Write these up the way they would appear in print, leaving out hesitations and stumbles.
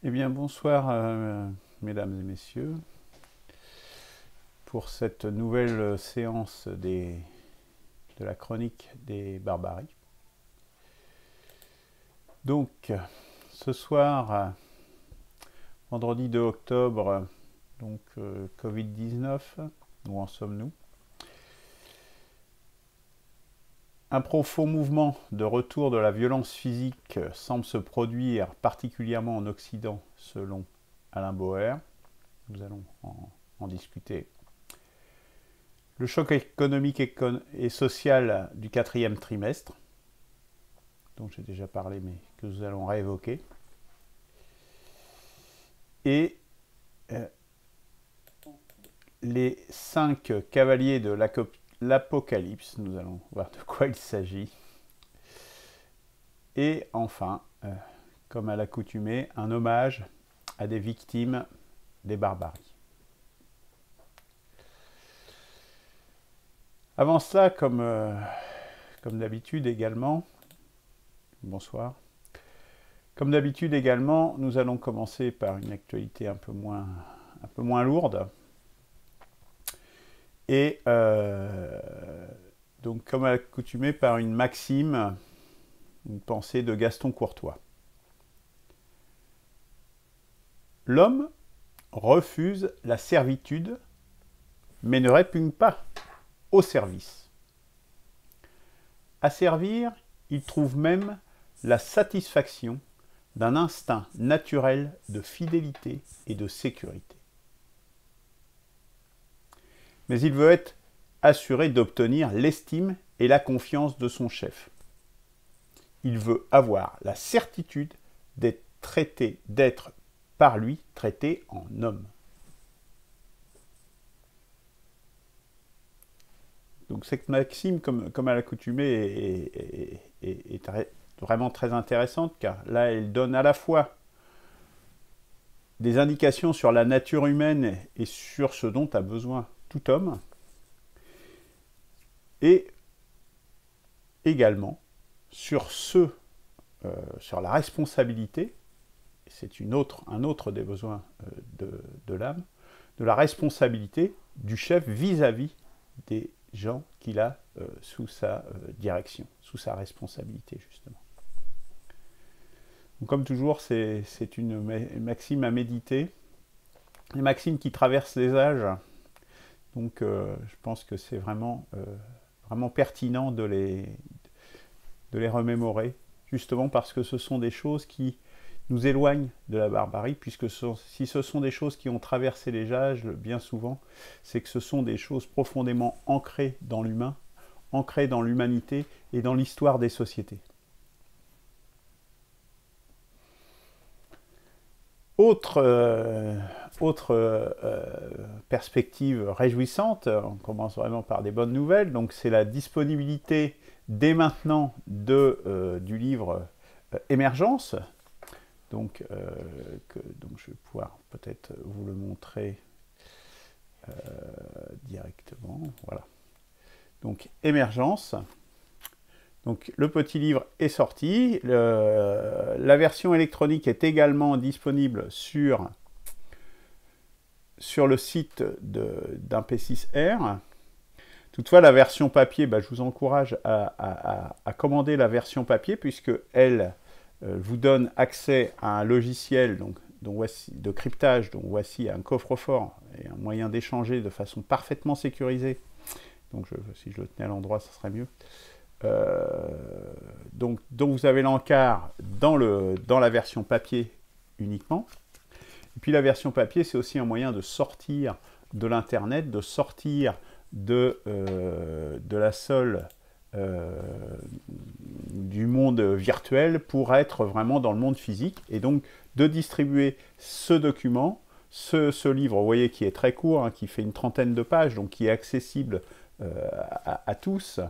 Eh bien, bonsoir, mesdames et messieurs, pour cette nouvelle séance de la chronique des barbaries. Donc, ce soir, vendredi 2 octobre, donc Covid-19, où en sommes-nous? Un profond mouvement de retour de la violence physique semble se produire particulièrement en Occident, selon Alain Boer. Nous allons en discuter. Le choc économique et social du quatrième trimestre, dont j'ai déjà parlé mais que nous allons réévoquer. Et les 5 cavaliers de l'Apocalypse, nous allons voir de quoi il s'agit. Et enfin, comme à l'accoutumée, un hommage à des victimes des barbaries. Avant cela, comme d'habitude également, bonsoir. Comme d'habitude également, nous allons commencer par une actualité un peu moins lourde. Et donc, comme à l'accoutumée, par une maxime, une pensée de Gaston Courtois. L'homme refuse la servitude, mais ne répugne pas au service. À servir, il trouve même la satisfaction d'un instinct naturel de fidélité et de sécurité. Mais il veut être assuré d'obtenir l'estime et la confiance de son chef. Il veut avoir la certitude d'être par lui traité en homme. Donc cette maxime, comme à l'accoutumée, est vraiment très intéressante, car là, elle donne à la fois des indications sur la nature humaine et sur ce dont a besoin tout homme, et également sur sur la responsabilité, c'est un autre des besoins de l'âme, de la responsabilité du chef vis-à-vis des gens qu'il a sous sa direction, sous sa responsabilité justement. Donc, comme toujours, c'est une maxime à méditer, une maxime qui traverse les âges, donc je pense que c'est vraiment pertinent de les remémorer, justement parce que ce sont des choses qui nous éloignent de la barbarie, puisque si ce sont des choses qui ont traversé les âges, bien souvent, c'est que ce sont des choses profondément ancrées dans l'humain, ancrées dans l'humanité et dans l'histoire des sociétés. Autre perspective réjouissante, on commence vraiment par des bonnes nouvelles, donc c'est la disponibilité dès maintenant du livre Émergence, donc je vais pouvoir peut-être vous le montrer directement, voilà. Donc Émergence. Donc le petit livre est sorti, la version électronique est également disponible sur le site d'un P6R. Toutefois, la version papier, je vous encourage à commander la version papier, puisque elle vous donne accès à un logiciel de cryptage, dont voici un coffre-fort et un moyen d'échanger de façon parfaitement sécurisée. Donc si je le tenais à l'endroit, ça serait mieux. Donc vous avez l'encart dans la version papier uniquement. Et puis la version papier, c'est aussi un moyen de sortir de l'internet, de sortir de la sole du monde virtuel pour être vraiment dans le monde physique, et donc de distribuer ce document, ce livre, vous voyez, qui est très court, hein, qui fait une trentaine de pages, donc qui est accessible à tous.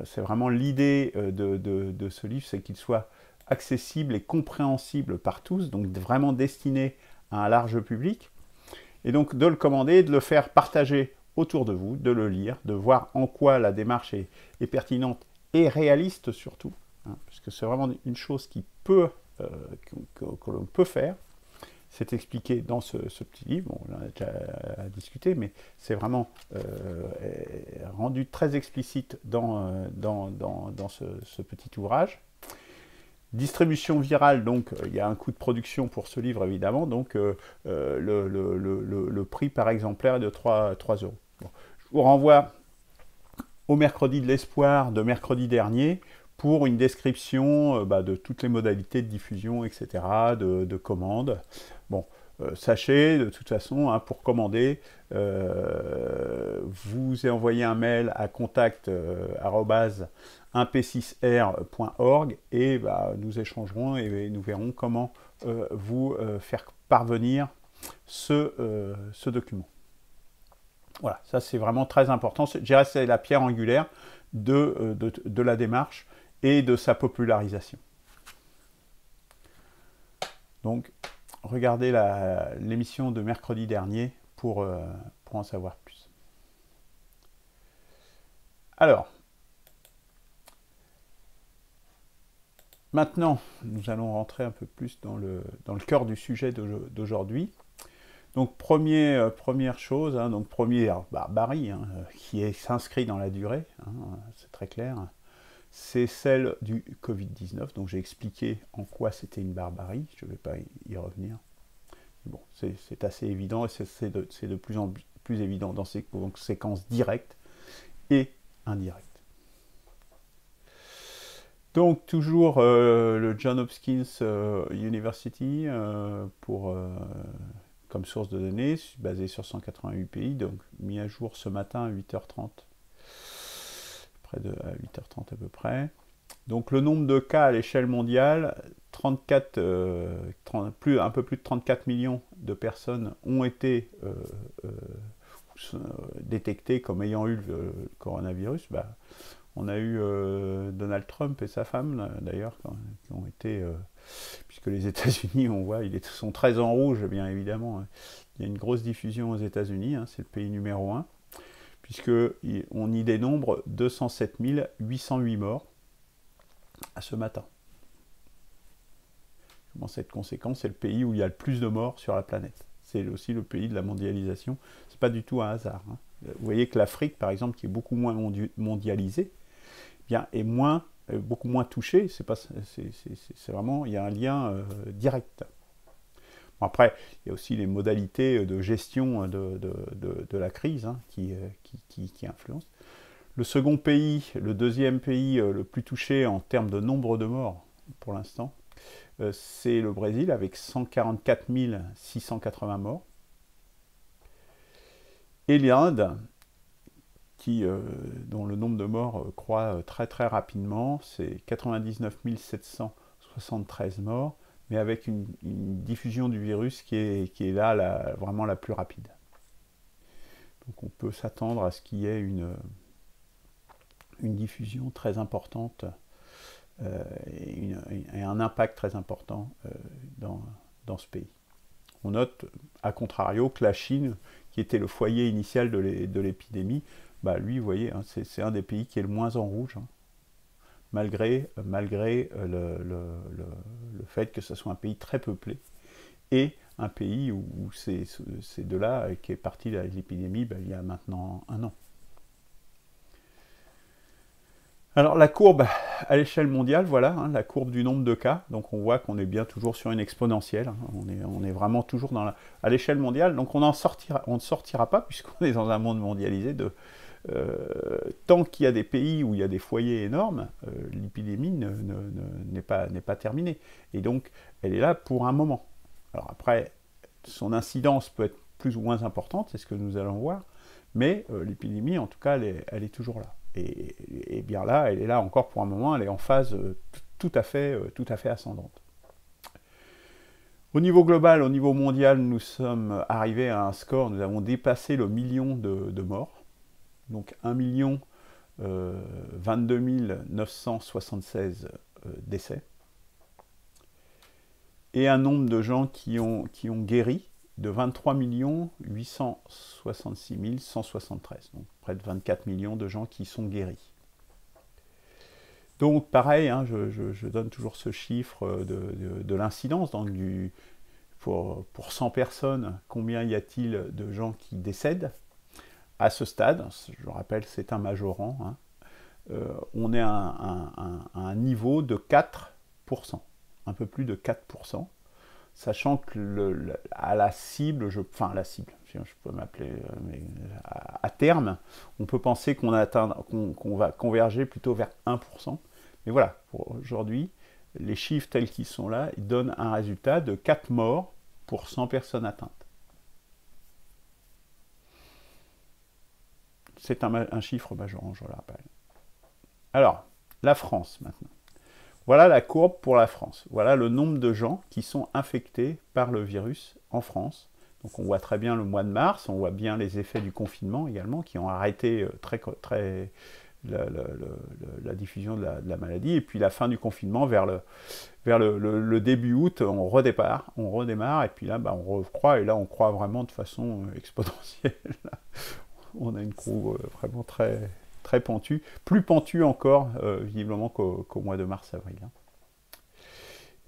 C'est vraiment l'idée de ce livre, c'est qu'il soit accessible et compréhensible par tous, donc vraiment destiné à un large public. Et donc de le commander, de le faire partager autour de vous, de le lire, de voir en quoi la démarche est pertinente et réaliste surtout, hein, parce que c'est vraiment une chose que l'on peut faire. c'est expliqué dans ce petit livre. Bon, on en a déjà discuté, mais c'est vraiment rendu très explicite dans ce petit ouvrage. Distribution virale, donc il y a un coût de production pour ce livre évidemment, donc le prix par exemplaire est de 3 €. Bon. Je vous renvoie au mercredi de l'espoir de mercredi dernier pour une description de toutes les modalités de diffusion, etc., de commande. Bon, sachez de toute façon, hein, pour commander, vous envoyez un mail à contact@1p6r.org et nous échangerons et nous verrons comment vous faire parvenir ce document. Voilà, ça c'est vraiment très important. Je dirais que c'est la pierre angulaire de la démarche et de sa popularisation. Donc, regardez l'émission de mercredi dernier pour en savoir plus. Alors, maintenant, nous allons rentrer un peu plus dans le cœur du sujet d'aujourd'hui. Donc, première chose, hein, donc première barbarie qui s'inscrit dans la durée, hein, c'est très clair, c'est celle du Covid-19. Donc, j'ai expliqué en quoi c'était une barbarie, je ne vais pas y revenir. Bon, c'est assez évident et c'est de plus en plus évident dans ses conséquences directes et indirectes. Donc, toujours le Johns Hopkins University comme source de données, basée sur 188 pays, donc mis à jour ce matin à 8h30, à 8h30 à peu près. Donc le nombre de cas à l'échelle mondiale, un peu plus de 34 millions de personnes ont été détectées comme ayant eu le coronavirus. On a eu Donald Trump et sa femme, d'ailleurs, qui ont été... puisque les États-Unis, on voit, ils sont très en rouge, bien évidemment. Il y a une grosse diffusion aux États-Unis, hein, c'est le pays numéro 1, puisqu'on y dénombre 207 808 morts à ce matin. Comment cette conséquence, c'est le pays où il y a le plus de morts sur la planète. C'est aussi le pays de la mondialisation. C'est pas du tout un hasard. Hein. Vous voyez que l'Afrique, par exemple, qui est beaucoup moins mondialisée, bien, est beaucoup moins touchée. C'est vraiment, il y a un lien direct. Bon, après, il y a aussi les modalités de gestion de la crise hein, qui influencent. Le deuxième pays le plus touché en termes de nombre de morts pour l'instant, c'est le Brésil avec 144 680 morts. Et l'Inde, dont le nombre de morts croît très très rapidement, c'est 99 773 morts, mais avec une diffusion du virus qui est là vraiment la plus rapide. Donc on peut s'attendre à ce qu'il y ait une diffusion très importante et un impact très important dans ce pays. On note, à contrario, que la Chine, qui était le foyer initial de l'épidémie, lui, vous voyez, hein, c'est un des pays qui est le moins en rouge, hein, malgré le fait que ce soit un pays très peuplé, et un pays où c'est de là qu'est partie l'épidémie il y a maintenant 1 an. Alors la courbe à l'échelle mondiale, voilà, hein, la courbe du nombre de cas, donc on voit qu'on est bien toujours sur une exponentielle, hein, on est vraiment toujours à l'échelle mondiale, donc on ne sortira pas, puisqu'on est dans un monde mondialisé, tant qu'il y a des pays où il y a des foyers énormes, l'épidémie n'est pas terminée, et donc elle est là pour un moment. Alors après, son incidence peut être plus ou moins importante, c'est ce que nous allons voir, mais l'épidémie, en tout cas, elle est toujours là. Et bien là, elle est là encore pour un moment, elle est en phase tout à fait ascendante. Au niveau global, au niveau mondial, nous sommes arrivés à un score, nous avons dépassé le million de morts, donc 1 022 976 décès, et un nombre de gens qui ont guéri de 23 866 173, donc près de 24 millions de gens qui sont guéris. Donc pareil, hein, je donne toujours ce chiffre de l'incidence, donc pour 100 personnes, combien y a-t-il de gens qui décèdent à ce stade? Je rappelle, c'est un majorant. Hein. On est à un niveau de 4%, un peu plus de 4%, sachant que à la cible, enfin la cible, je peux m'appeler, mais à terme, on peut penser qu'on va converger plutôt vers 1%. Mais voilà, pour aujourd'hui, les chiffres tels qu'ils sont là, ils donnent un résultat de 4 morts pour 100 personnes atteintes. C'est un chiffre majorant, je le rappelle. Alors, la France maintenant. Voilà la courbe pour la France. Voilà le nombre de gens qui sont infectés par le virus en France. Donc on voit très bien le mois de mars, on voit bien les effets du confinement également, qui ont arrêté la diffusion de la maladie. Et puis la fin du confinement, vers le début août, on redémarre, et puis là, on recroît, et là on croît vraiment de façon exponentielle. On a une courbe vraiment très pentue, plus pentue encore, visiblement, qu'au mois de mars-avril.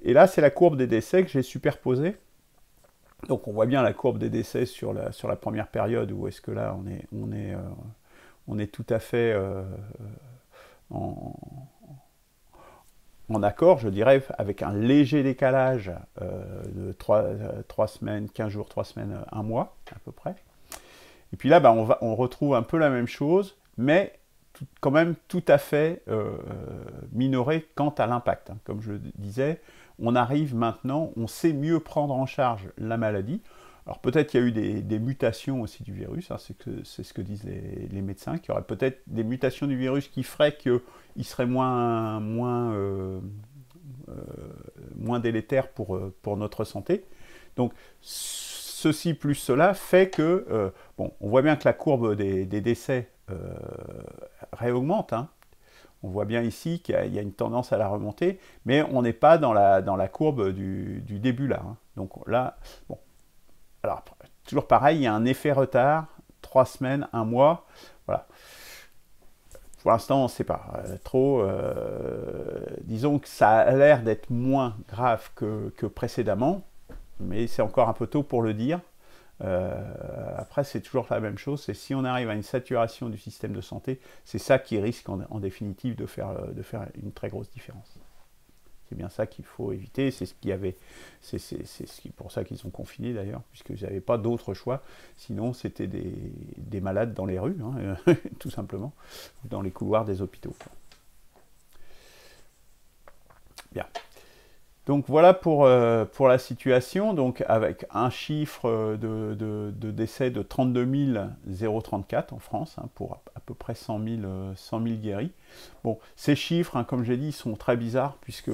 Et là, c'est la courbe des décès que j'ai superposée. Donc on voit bien la courbe des décès sur la première période, où est-ce que là, on est tout à fait en accord, je dirais, avec un léger décalage de 3 semaines, 15 jours, 3 semaines, 1 mois, à peu près. Et puis là, on retrouve un peu la même chose, mais quand même tout à fait minoré quant à l'impact. Hein. Comme je le disais, on arrive maintenant, on sait mieux prendre en charge la maladie. Alors peut-être qu'il y a eu des mutations aussi du virus, hein, c'est ce que disent les médecins, qu'il y aurait peut-être des mutations du virus qui feraient qu'il serait moins délétère pour notre santé. Donc ceci plus cela fait que, on voit bien que la courbe des décès réaugmente. Hein. On voit bien ici qu'il y a une tendance à la remontée, mais on n'est pas dans la courbe du début là. Hein. Donc là, bon. Alors, toujours pareil, il y a un effet retard, 3 semaines, 1 mois, voilà. Pour l'instant, on ne sait pas trop. Disons que ça a l'air d'être moins grave que précédemment, mais c'est encore un peu tôt pour le dire. Après, c'est toujours la même chose, c'est si on arrive à une saturation du système de santé, c'est ça qui risque en définitive de faire une très grosse différence. C'est bien ça qu'il faut éviter, c'est pour ça qu'ils sont confinés d'ailleurs, puisqu'ils n'avaient pas d'autre choix, sinon c'était des malades dans les rues, hein, tout simplement, dans les couloirs des hôpitaux. Bien. Donc voilà pour la situation, donc avec un chiffre de décès de 32 034 en France, hein, pour à peu près 100 000 guéris. Bon, ces chiffres, hein, comme j'ai dit, sont très bizarres, puisque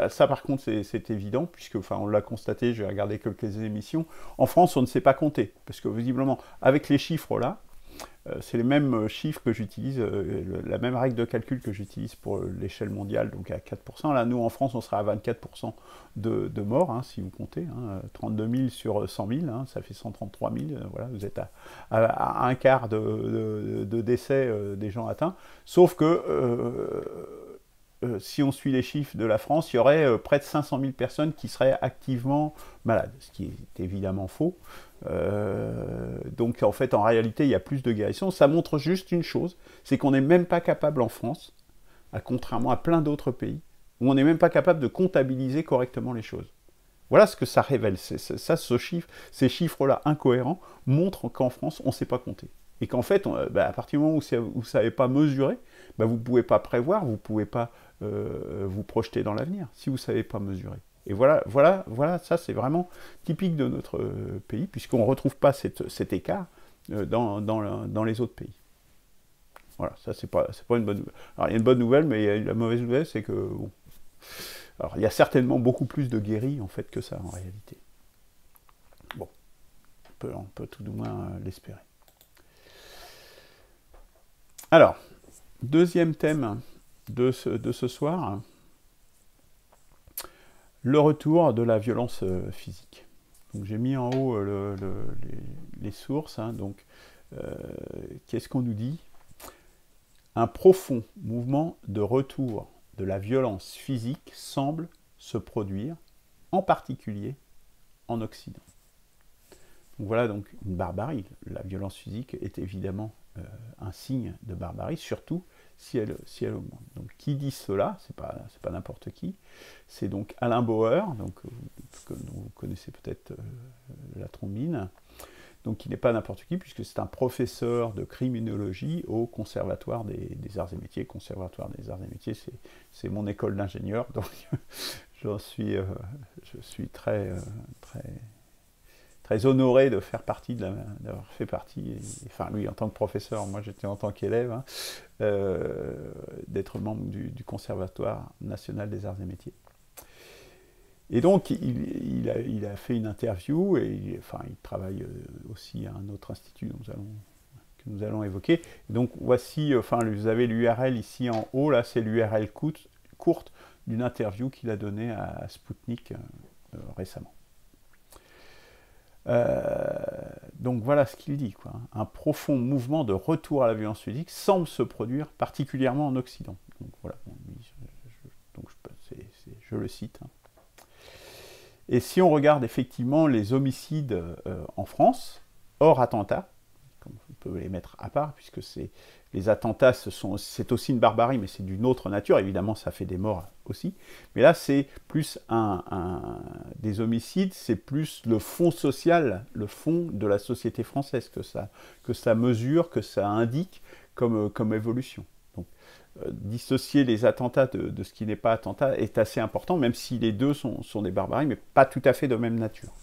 ça par contre c'est évident, puisque on l'a constaté, j'ai regardé quelques émissions, en France on ne sait pas compter, parce que visiblement avec les chiffres là, c'est les mêmes chiffres que j'utilise, la même règle de calcul que j'utilise pour l'échelle mondiale, donc à 4%. Là, nous, en France, on sera à 24% de morts, hein, si vous comptez. Hein, 32 000 sur 100 000, hein, ça fait 133 000. Voilà, vous êtes à un quart de décès des gens atteints. Sauf que si on suit les chiffres de la France, il y aurait près de 500 000 personnes qui seraient activement malades, ce qui est évidemment faux. Donc en fait, en réalité, il y a plus de guérison. Ça montre juste une chose, c'est qu'on n'est même pas capable en France, contrairement à plein d'autres pays, où on n'est même pas capable de comptabiliser correctement les choses. Voilà ce que ça révèle. Ces chiffres-là incohérents montrent qu'en France, on ne sait pas compter. Et qu'en fait, à partir du moment où vous ne savez pas mesurer, vous ne pouvez pas prévoir, vous ne pouvez pas vous projeter dans l'avenir, si vous ne savez pas mesurer. Et voilà, ça c'est vraiment typique de notre pays, puisqu'on ne retrouve pas cet écart dans les autres pays. Voilà, ça c'est pas une bonne nouvelle. Alors il y a une bonne nouvelle, mais la mauvaise nouvelle, c'est que bon, alors il y a certainement beaucoup plus de guéris en fait que ça en réalité. Bon, on peut tout du moins l'espérer. Alors, deuxième thème de ce soir, le retour de la violence physique. Donc j'ai mis en haut les sources. Hein, donc, qu'est-ce qu'on nous dit? Un profond mouvement de retour de la violence physique semble se produire, en particulier en Occident. Donc voilà donc une barbarie. La violence physique est évidemment un signe de barbarie, surtout si elle augmente. Donc qui dit cela, c'est pas n'importe qui, c'est donc Alain Bauer, donc, dont vous connaissez peut-être la trombine, donc qui n'est pas n'importe qui, puisque c'est un professeur de criminologie au Conservatoire des Arts et Métiers. Conservatoire des Arts et Métiers, c'est mon école d'ingénieur, donc je suis très honoré de faire partie, d'avoir fait partie, enfin lui en tant que professeur, moi j'étais en tant qu'élève, hein, d'être membre du Conservatoire national des arts et métiers. Et donc il a fait une interview, et il travaille aussi à un autre institut que nous allons évoquer. Donc voici, vous avez l'URL ici en haut, là c'est l'URL courte d'une interview qu'il a donnée à Sputnik récemment. Donc voilà ce qu'il dit, quoi. Un profond mouvement de retour à la violence physique semble se produire particulièrement en Occident. Donc voilà, je le cite. Hein. Et si on regarde effectivement les homicides en France, hors attentat, on peut les mettre à part, puisque les attentats, c'est aussi une barbarie, mais c'est d'une autre nature. Évidemment, ça fait des morts aussi. Mais là, c'est plus des homicides, c'est plus le fond social, le fond de la société française que ça mesure, que ça indique comme évolution. Donc, dissocier les attentats de ce qui n'est pas attentat est assez important, même si les deux sont des barbaries, mais pas tout à fait de même nature.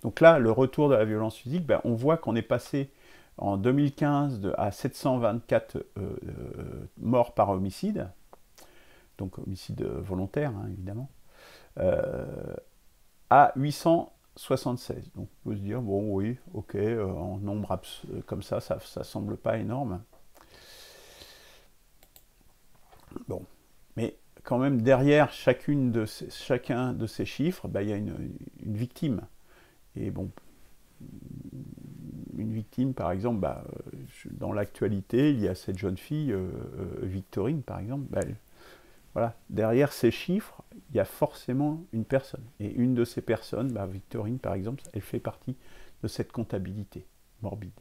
Donc là, le retour de la violence physique, on voit qu'on est passé en 2015 à 724 morts par homicide, donc homicide volontaire, hein, évidemment, à 876. Donc on peut se dire, bon oui, ok, en nombre comme ça semble pas énorme. Bon, mais quand même, derrière chacun de ces chiffres, il y a une victime. Et bon, une victime, par exemple, dans l'actualité, il y a cette jeune fille, Victorine, par exemple. Voilà, derrière ces chiffres, il y a forcément une personne. Et une de ces personnes, Victorine, par exemple, elle fait partie de cette comptabilité morbide.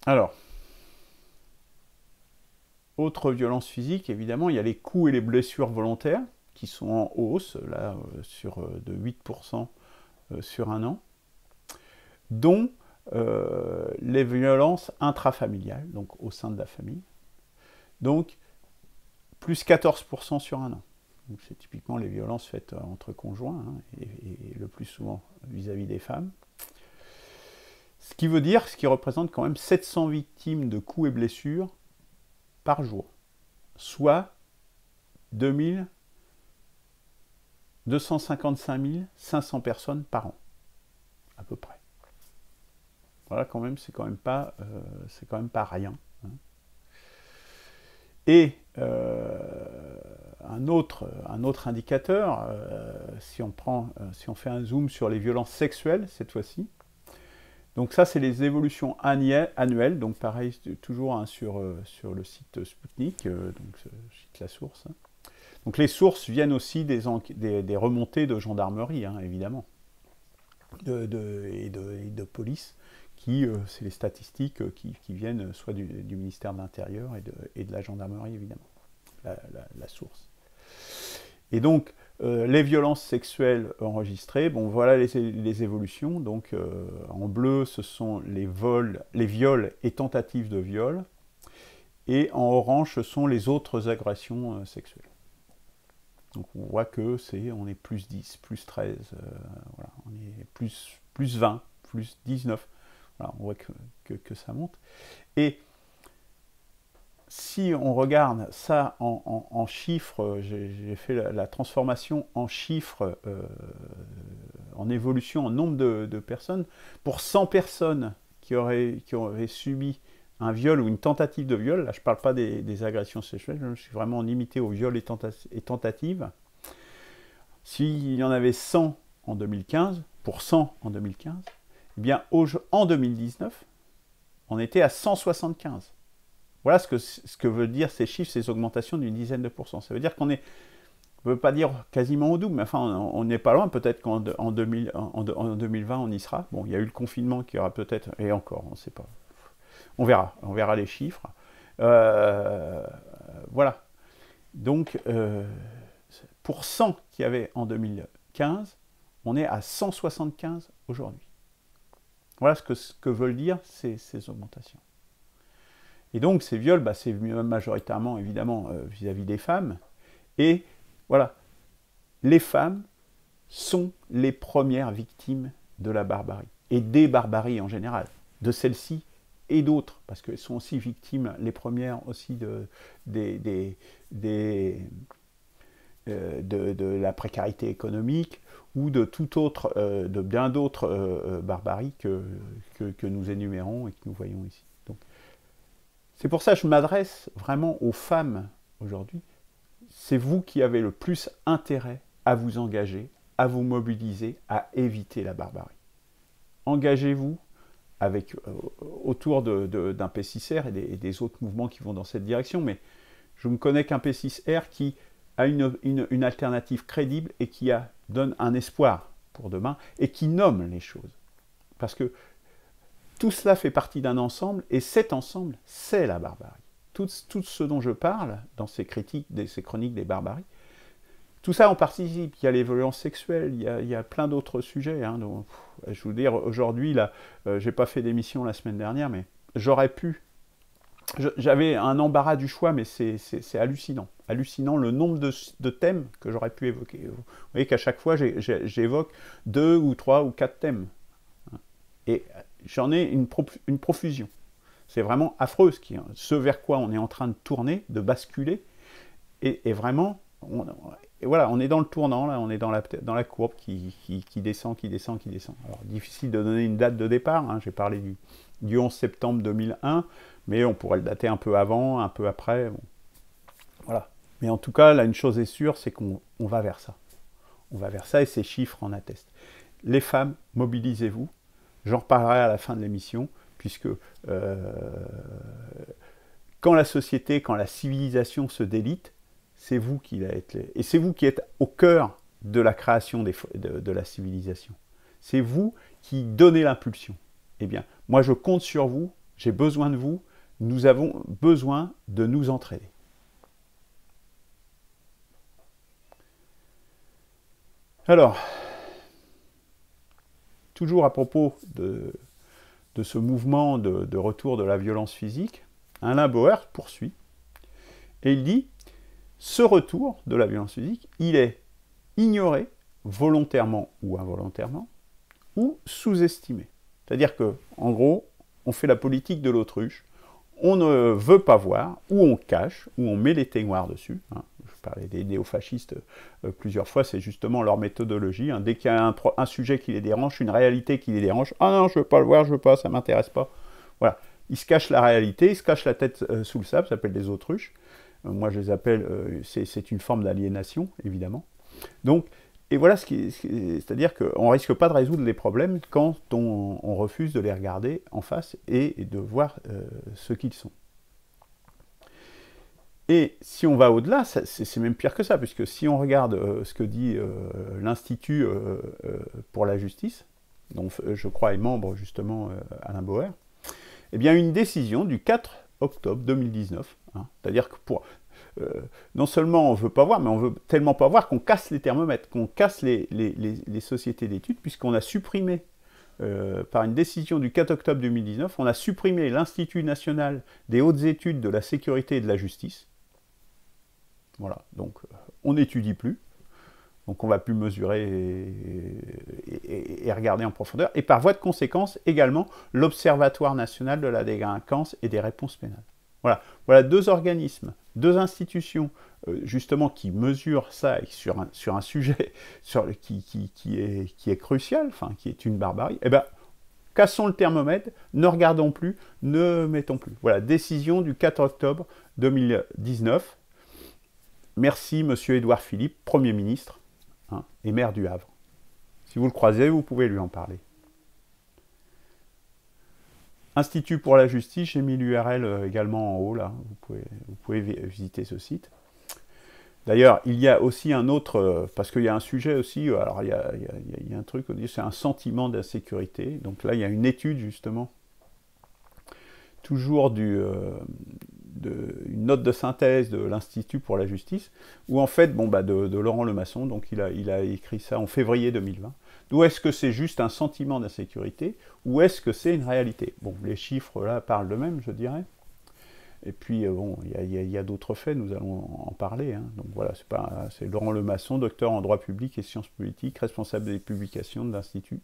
Alors, autre violence physique, évidemment, il y a les coups et les blessures volontaires qui sont en hausse, là, de 8% sur un an, dont les violences intrafamiliales, donc au sein de la famille, donc plus 14% sur un an. C'est typiquement les violences faites entre conjoints, hein, et le plus souvent vis-à-vis des femmes. Ce qui représente quand même 700 victimes de coups et blessures par jour, soit 255 500 personnes par an, à peu près. Voilà, quand même, c'est quand même pas rien. Hein. Et un autre indicateur, si on fait un zoom sur les violences sexuelles cette fois-ci. Donc ça, c'est les évolutions annuelles. Donc pareil, toujours hein, sur le site Sputnik, donc je cite la source. Hein. Donc les sources viennent aussi des remontées de gendarmerie, hein, évidemment, et de police. C'est les statistiques qui viennent soit du ministère de l'Intérieur et de la gendarmerie, évidemment, la source. Et donc, les violences sexuelles enregistrées, bon, voilà les évolutions. Donc, en bleu, ce sont les viols et tentatives de viol. Et en orange, ce sont les autres agressions sexuelles. Donc, on voit que on est plus 10, plus 13, voilà, on est plus 20, plus 19. Voilà, on voit que ça monte. Et si on regarde ça en chiffres, j'ai fait la transformation en chiffres, en évolution, en nombre de personnes. Pour 100 personnes qui auraient subi un viol ou une tentative de viol, là je ne parle pas des agressions sexuelles, je suis vraiment limité aux viols et tentatives. S'il y en avait 100 en 2015, pour 100 en 2015, eh bien en 2019, on était à 175. Voilà ce que veut dire ces chiffres, ces augmentations d'une dizaine de pourcents. Ça veut dire qu'on est, on ne veut pas dire quasiment au double, mais enfin, on n'est pas loin. Peut-être qu'en 2020, on y sera. Bon, il y a eu le confinement qui aura peut-être, et encore, on ne sait pas. On verra les chiffres. Voilà. Donc, pour 100 qu'il y avait en 2015, on est à 175 aujourd'hui. Voilà ce que veulent dire ces augmentations. Et donc, ces viols, c'est majoritairement, évidemment, vis-à-vis des femmes. Et voilà, les femmes sont les premières victimes de la barbarie. Et des barbaries en général. De celles-ci et d'autres. Parce qu'elles sont aussi victimes, les premières aussi, de la précarité économique ou de tout autre, de bien d'autres barbaries que nous énumérons et que nous voyons ici. Donc, c'est pour ça que je m'adresse vraiment aux femmes aujourd'hui. C'est vous qui avez le plus intérêt à vous engager, à vous mobiliser, à éviter la barbarie. Engagez-vous avec, autour d'un P6R et des autres mouvements qui vont dans cette direction, mais je ne connais qu'un P6R qui a une alternative crédible et qui donne un espoir pour demain et qui nomme les choses. Parce que tout cela fait partie d'un ensemble et cet ensemble, c'est la barbarie. Tout ce dont je parle dans ces critiques, ces chroniques des barbaries, tout ça en participe. Il y a les violences sexuelles, il y a plein d'autres sujets. Hein, donc, je veux dire, aujourd'hui, là, j'ai pas fait d'émission la semaine dernière, mais j'aurais pu. J'avais un embarras du choix, mais c'est hallucinant. Hallucinant le nombre de thèmes que j'aurais pu évoquer. Vous voyez qu'à chaque fois, j'évoque 2 ou 3 ou 4 thèmes. Et j'en ai une profusion. C'est vraiment affreux ce vers quoi on est en train de tourner, de basculer. Et vraiment, et voilà, on est dans le tournant, là, on est dans la courbe qui descend, qui descend, qui descend. Alors, difficile de donner une date de départ, hein, j'ai parlé du 11 septembre 2001, mais on pourrait le dater un peu avant, un peu après. Bon. Voilà. Mais en tout cas, là, une chose est sûre, c'est qu'on va vers ça. On va vers ça et ces chiffres en attestent. Les femmes, mobilisez-vous. J'en reparlerai à la fin de l'émission, puisque quand la société, quand la civilisation se délite, c'est vous qui êtes, et c'est vous qui êtes au cœur de la création de la civilisation. C'est vous qui donnez l'impulsion. Eh bien, moi je compte sur vous, j'ai besoin de vous, nous avons besoin de nous entraider. Alors, toujours à propos de ce mouvement de retour de la violence physique, Alain Bauer poursuit, et il dit « Ce retour de la violence physique, il est ignoré, volontairement ou involontairement, ou sous-estimé. » C'est-à-dire que, en gros, on fait la politique de l'autruche, on ne veut pas voir, ou on cache, ou on met les teignoirs dessus. Hein. Je parlais des néofascistes plusieurs fois, c'est justement leur méthodologie. Hein. Dès qu'il y a un sujet qui les dérange, une réalité qui les dérange, « Ah non, je ne veux pas le voir, je ne veux pas, ça ne m'intéresse pas. » Voilà. Ils se cachent la réalité, ils se cachent la tête sous le sable, ça s'appelle des autruches. Moi, je les appelle, c'est une forme d'aliénation, évidemment. Donc, et voilà, c'est-à-dire qu'on ne risque pas de résoudre les problèmes quand on refuse de les regarder en face et de voir ce qu'ils sont. Et si on va au-delà, c'est même pire que ça, puisque si on regarde ce que dit l'Institut pour la justice, dont je crois est membre justement Alain Bauer, eh bien une décision du 4 octobre 2019, hein, c'est-à-dire que non seulement on ne veut pas voir, mais on veut tellement pas voir qu'on casse les thermomètres, qu'on casse les sociétés d'études, puisqu'on a supprimé, par une décision du 4 octobre 2019, on a supprimé l'Institut national des hautes études de la sécurité et de la justice. Voilà, donc on n'étudie plus, donc on ne va plus mesurer et regarder en profondeur, et par voie de conséquence également l'Observatoire national de la délinquance et des réponses pénales. Voilà 2 organismes, 2 institutions justement qui mesurent ça sur un sujet qui est crucial, enfin qui est une barbarie. Eh bien, cassons le thermomètre, ne regardons plus, ne mettons plus. Voilà, décision du 4 octobre 2019. Merci, monsieur Édouard Philippe, Premier ministre hein, et maire du Havre. Si vous le croisez, vous pouvez lui en parler. Institut pour la justice, j'ai mis l'URL également en haut, là, vous pouvez visiter ce site. D'ailleurs, il y a aussi un autre, parce qu'il y a un sujet aussi, alors il y a un truc, c'est un sentiment d'insécurité. Donc là, il y a une étude justement, toujours une note de synthèse de l'Institut pour la justice, où en fait, de Laurent Lemasson, donc il a écrit ça en février 2020. D'où est-ce que c'est juste un sentiment d'insécurité, ou est-ce que c'est une réalité? Bon, les chiffres là parlent d'eux-mêmes, je dirais. Et puis, il y a d'autres faits, nous allons en parler. Hein. Donc voilà, c'est Laurent Lemasson, docteur en droit public et sciences politiques, responsable des publications de l'Institut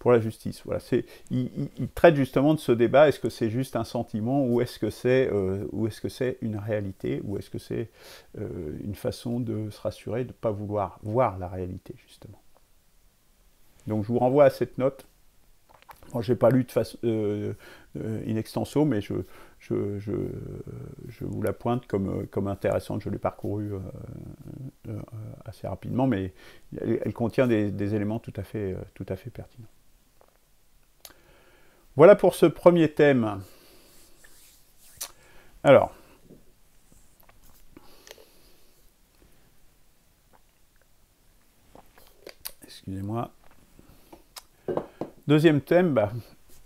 pour la justice. Voilà, il traite justement de ce débat, est-ce que c'est juste un sentiment, ou est-ce que c'est une réalité, ou est-ce que c'est une façon de se rassurer, de ne pas vouloir voir la réalité, justement. Donc je vous renvoie à cette note. Bon, je n'ai pas lu de façon in extenso, mais je vous la pointe comme intéressante. Je l'ai parcourue assez rapidement, mais elle contient des éléments tout à fait pertinents. Voilà pour ce premier thème. Alors, excusez-moi. Deuxième thème,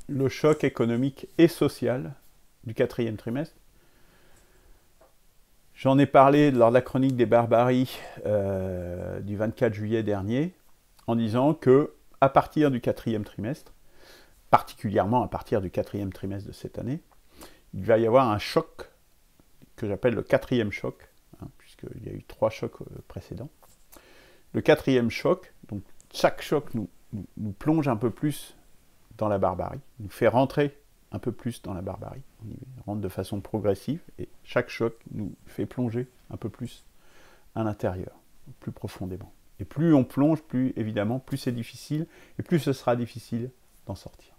le choc économique et social du 4e trimestre. J'en ai parlé lors de la chronique des barbaries du 24 juillet dernier, en disant que à partir du 4e trimestre, particulièrement à partir du 4e trimestre de cette année, il va y avoir un choc que j'appelle le 4e choc, hein, puisqu'il y a eu 3 chocs précédents. Le 4e choc, donc chaque choc nous plonge un peu plus dans la barbarie, nous fait rentrer un peu plus dans la barbarie. On y rentre de façon progressive et chaque choc nous fait plonger un peu plus à l'intérieur, plus profondément. Et plus on plonge, plus évidemment, plus c'est difficile et plus ce sera difficile d'en sortir.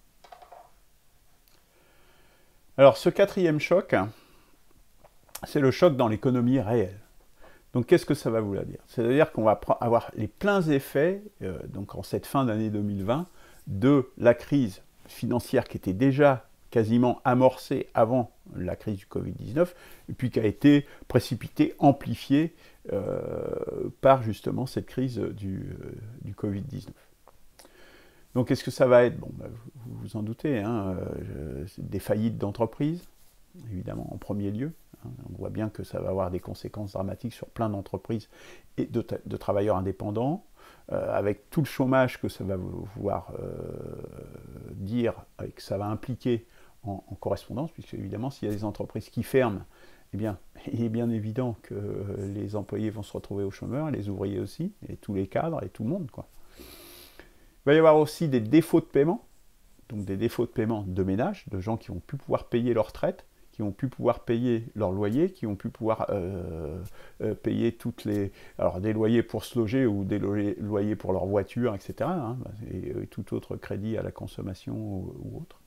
Alors ce 4e choc, c'est le choc dans l'économie réelle. Donc qu'est-ce que ça va vouloir dire? C'est-à-dire qu'on va avoir les pleins effets, donc en cette fin d'année 2020, de la crise financière qui était déjà quasiment amorcée avant la crise du Covid-19, et puis qui a été précipitée, amplifiée par justement cette crise du Covid-19. Donc qu'est-ce que ça va être? Bon, vous vous en doutez, hein, des faillites d'entreprises, évidemment en premier lieu. On voit bien que ça va avoir des conséquences dramatiques sur plein d'entreprises et de travailleurs indépendants, avec tout le chômage que ça va vouloir dire et que ça va impliquer en correspondance, puisque évidemment, s'il y a des entreprises qui ferment, eh bien, il est bien évident que les employés vont se retrouver au chômeur, les ouvriers aussi, et tous les cadres, et tout le monde, quoi. Il va y avoir aussi des défauts de paiement, donc des défauts de paiement de ménage, de gens qui vont plus pouvoir payer leur retraite, qui ont pu pouvoir payer leur loyer, qui ont pu pouvoir payer toutes les... Alors des loyers pour se loger ou des loyers pour leur voiture, etc. Hein, et tout autre crédit à la consommation ou autre.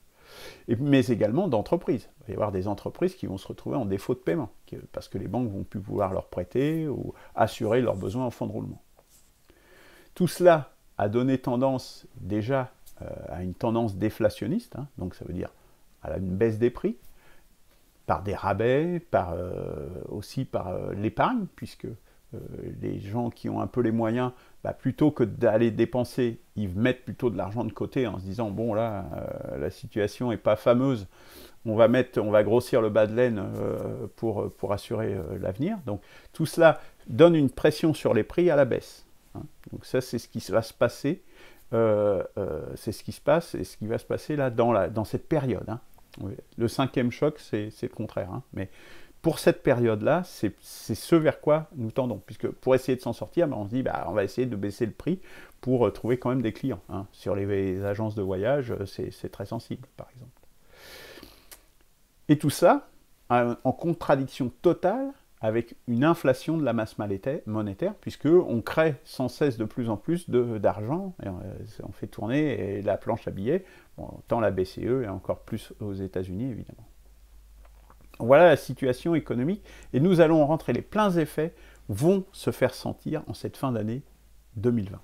Mais également d'entreprises. Il va y avoir des entreprises qui vont se retrouver en défaut de paiement, parce que les banques vont plus pouvoir leur prêter ou assurer leurs besoins en fonds de roulement. Tout cela a donné tendance déjà à une tendance déflationniste, hein, donc ça veut dire à une baisse des prix, par des rabais, aussi par l'épargne, puisque les gens qui ont un peu les moyens, plutôt que d'aller dépenser, ils mettent plutôt de l'argent de côté en se disant, bon là, la situation n'est pas fameuse, on va grossir le bas de laine pour assurer l'avenir. Donc tout cela donne une pression sur les prix à la baisse. Hein. Donc ça, c'est ce qui va se passer, c'est ce qui se passe et ce qui va se passer là dans cette période. Hein. Le 5e choc, c'est le contraire. Hein. Mais pour cette période-là, c'est ce vers quoi nous tendons. Puisque pour essayer de s'en sortir, on se dit, on va essayer de baisser le prix pour trouver quand même des clients. Hein. Sur les agences de voyage, c'est très sensible, par exemple. Et tout ça en contradiction totale avec une inflation de la masse monétaire, puisqu'on crée sans cesse de plus en plus d'argent, on fait tourner la planche à billets, tant la BCE et encore plus aux États-Unis, évidemment. Voilà la situation économique, et nous allons rentrer, les pleins effets vont se faire sentir en cette fin d'année 2020,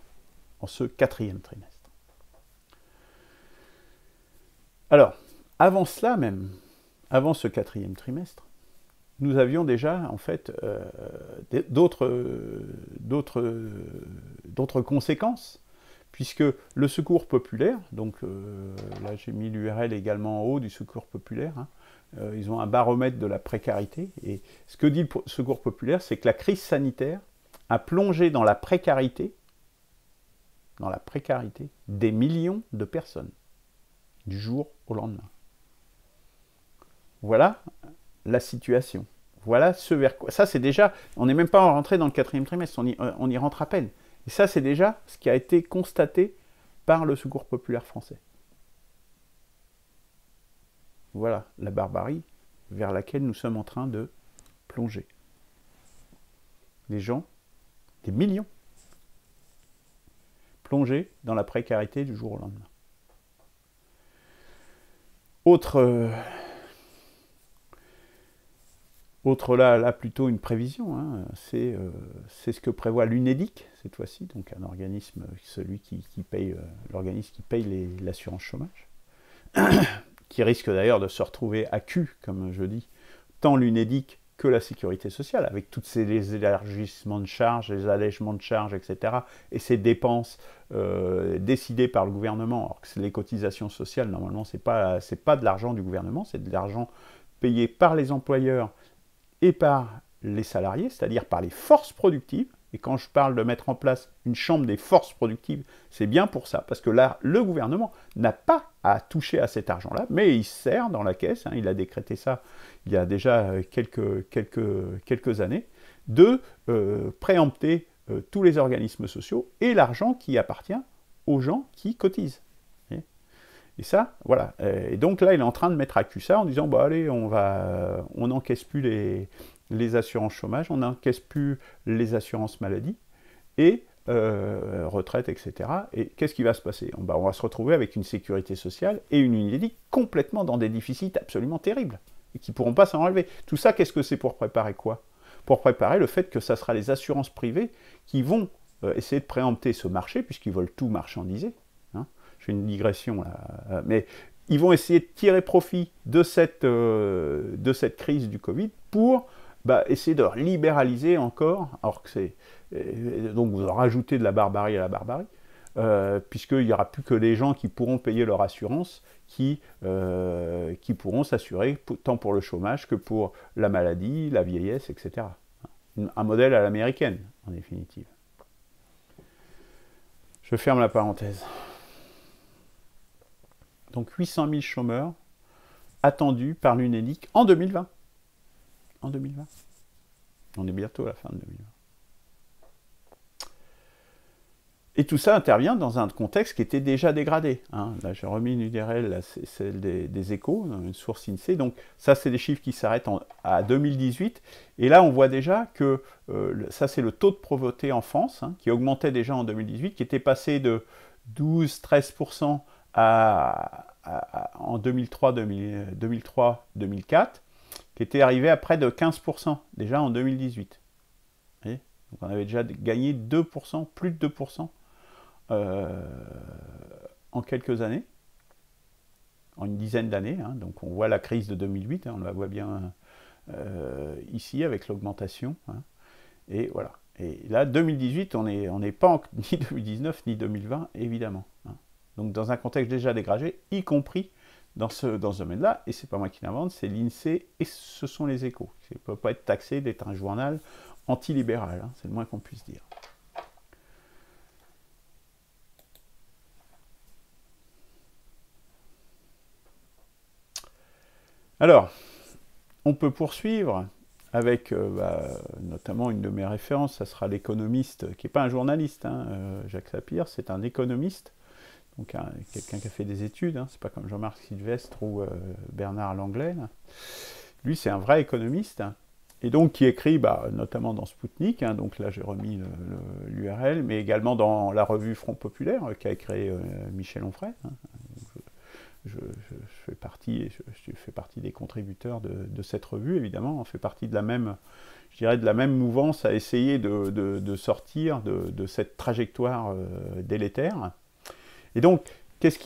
en ce 4e trimestre. Alors, avant cela même, avant ce 4e trimestre, nous avions déjà en fait d'autres conséquences, puisque le secours populaire, donc là j'ai mis l'URL également en haut du secours populaire, hein, ils ont un baromètre de la précarité, et ce que dit le secours populaire, c'est que la crise sanitaire a plongé dans la précarité des millions de personnes, du jour au lendemain. Voilà la situation. Voilà ce vers quoi. Ça, c'est déjà. On n'est même pas rentré dans le 4e trimestre, on y rentre à peine. Et ça, c'est déjà ce qui a été constaté par le Secours populaire français. Voilà la barbarie vers laquelle nous sommes en train de plonger. Des gens, des millions, plongés dans la précarité du jour au lendemain. Autre là plutôt une prévision, hein, c'est ce que prévoit l'UNEDIC cette fois-ci, donc un organisme, celui qui paye, l'organisme qui paye l'assurance chômage, qui risque d'ailleurs de se retrouver à cul, comme je dis, tant l'UNEDIC que la sécurité sociale, avec tous ces élargissements de charges, les allègements de charges, etc., et ces dépenses décidées par le gouvernement, alors que les cotisations sociales, normalement, c'est pas de l'argent du gouvernement, c'est de l'argent payé par les employeurs et par les salariés, c'est-à-dire par les forces productives. Et quand je parle de mettre en place une chambre des forces productives, c'est bien pour ça, parce que là, le gouvernement n'a pas à toucher à cet argent-là, mais il sert dans la caisse, hein, il a décrété ça il y a déjà quelques années, de préempter tous les organismes sociaux et l'argent qui appartient aux gens qui cotisent. Et ça, voilà. Et donc là, il est en train de mettre à cul ça en disant, bah allez, on n'encaisse plus les assurances chômage, on n'encaisse plus les assurances maladie et retraite, etc. Et qu'est-ce qui va se passer? On va se retrouver avec une sécurité sociale et une UNEDIC complètement dans des déficits absolument terribles et qui ne pourront pas s'en relever. Tout ça, qu'est-ce que c'est pour préparer quoi? Pour préparer le fait que ça sera les assurances privées qui vont essayer de préempter ce marché, puisqu'ils veulent tout marchandiser. Je fais une digression là, mais ils vont essayer de tirer profit de cette crise du Covid pour essayer de libéraliser encore, alors que c'est... Donc vous en rajoutez de la barbarie à la barbarie, puisqu'il n'y aura plus que les gens qui pourront payer leur assurance, qui pourront s'assurer tant pour le chômage que pour la maladie, la vieillesse, etc. Un modèle à l'américaine, en définitive. Je ferme la parenthèse. Donc 800 000 chômeurs attendus par l'UNEDIC en 2020. En 2020. On est bientôt à la fin de 2020. Et tout ça intervient dans un contexte qui était déjà dégradé. Hein. Là, j'ai remis une URL, là, c'est celle des Échos, une source INSEE. Donc ça, c'est des chiffres qui s'arrêtent à 2018. Et là, on voit déjà que ça, c'est le taux de pauvreté en France, hein, qui augmentait déjà en 2018, qui était passé de 12-13% en 2003-2004, qui était arrivé à près de 15% déjà en 2018. Vous voyez, donc on avait déjà gagné 2%, plus de 2% en quelques années, en une dizaine d'années. Hein. Donc on voit la crise de 2008, hein, on la voit bien ici avec l'augmentation. Hein. Et voilà. Et là, 2018, on n'est pas ni 2019 ni 2020, évidemment. Hein. Donc dans un contexte déjà dégradé, y compris dans ce domaine-là, et c'est pas moi qui l'invente, c'est l'INSEE et ce sont les Échos. Ça ne peut pas être taxé d'être un journal antilibéral, hein, c'est le moins qu'on puisse dire. Alors, on peut poursuivre avec notamment une de mes références, ça sera l'économiste, qui n'est pas un journaliste, hein, Jacques Sapir, c'est un économiste, donc quelqu'un qui a fait des études, hein, c'est pas comme Jean-Marc Sylvestre ou Bernard Langlais. Là. Lui, c'est un vrai économiste, hein, et donc qui écrit notamment dans Spoutnik, hein, donc là j'ai remis l'URL, mais également dans la revue Front Populaire, qu'a créé Michel Onfray. Hein. Je fais partie des contributeurs de cette revue, évidemment. On fait partie de la même, je dirais, de la même mouvance à essayer de sortir de cette trajectoire délétère. Et donc, qu'est-ce